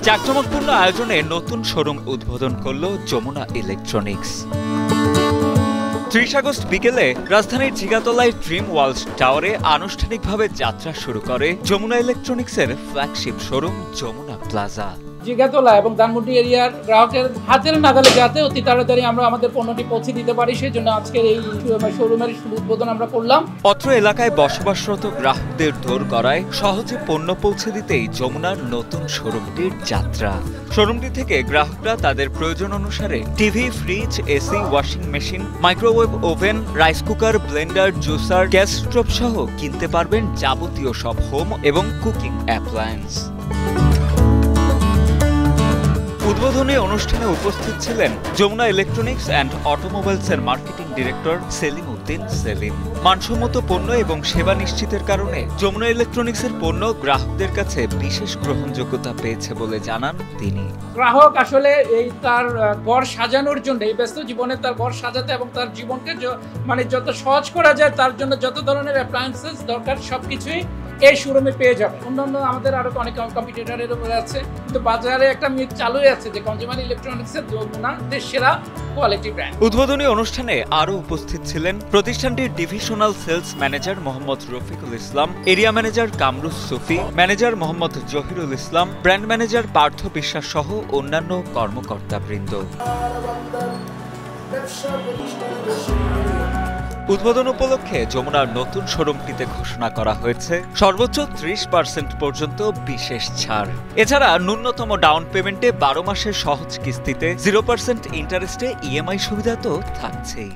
জাঁকজমকপূর্ণ আয়োজনে নতুন শোরুম উদ্বোধন করল যমুনা ইলেকট্রনিক্স। ৩০ আগস্ট বিকেলে রাজধানীর জিগাতলায় ড্রিম ওয়ার্ল্ড টাওয়ারে আনুষ্ঠানিকভাবে যাত্রা শুরু করে যমুনা ইলেকট্রনিক্সের flagship showroom Jamuna plaza. Jigatala এবং ধানমন্ডি এরিয়ার গ্রাহকের হাতের নাগালে যাতে অতি তাড়াতাড়ি আমরা আমাদের পণ্যটি পৌঁছে দিতে পারি, সেই জন্য আজকের এই শোরুমের উদ্বোধন আমরা করলাম। অত্র এলাকায় বসবাসরত গ্রাহকদের দোরগড়ায় সহজে পণ্য পৌঁছে দিতেই যমুনার নতুন শোরুমটির যাত্রা। শোরুমটি থেকে গ্রাহকরা তাদের প্রয়োজন অনুসারে TV, fridge, AC, washing machine, microwave oven, rice cooker, Blender, juicer, gas stove সহ কিনতে পারবেন যাবতীয় সব হোম এবং কুকিং অ্যাপ্লায়েন্স। উদ্বোধনী অনুষ্ঠানে উপস্থিত ছিলেন যমুনা ইলেকট্রনিক্স অ্যান্ড অটোমোবাইলসের মার্কেটিং ডিরেক্টর সেলিম উদ্দিন সেলিম। মানসম্মত পণ্য এবং সেবা নিশ্চিতের কারণে যমুনা ইলেকট্রনিক্সের পণ্য গ্রাহকদের কাছে বিশেষ গ্রহণযোগ্যতা পেয়েছে বলে জানান তিনি। গ্রাহক আসলে এই তার ঘর সাজানোর জন্য, এই ব্যস্ত জীবনে তার ঘর সাজাতে এবং তার জীবনকে যত সহজ করা যায় তার জন্য যত ধরনের অ্যাপ্লায়েন্সেস দরকার সবকিছুই এই শোরুমে পেয়ে যাবে। অন্যান্য আমাদের আরো অনেক কম্পিটিটরের উপরে আছে, কিন্তু বাজারে একটা মিথ চালুই আছে যে কনজিউমার ইলেকট্রনিক্সের যমুনা দেশ সেরা কোয়ালিটি ব্র্যান্ড। উদ্বোধনী অনুষ্ঠানে আরো উপস্থিত ছিলেন প্রতিষ্ঠানটির divisional sales manager Mohammad Rafiqul Islam, area manager Kamrus Sufi, manager Mohammad Zahirul Islam, brand manager Partha Biswas সহ অন্যান্য কর্মকর্তাবৃন্দ। উদ্বোধন উপলক্ষে যমুনার নতুন শোরুমটিতে ঘোষণা করা হয়েছে সর্বোচ্চ 30% পর্যন্ত বিশেষ ছাড়। এছাড়া ন্যূনতম ডাউন পেমেন্টে 12 মাসের সহজ কিস্তিতে 0% ইন্টারেস্টে ইএমআই সুবিধা তো থাকছেই।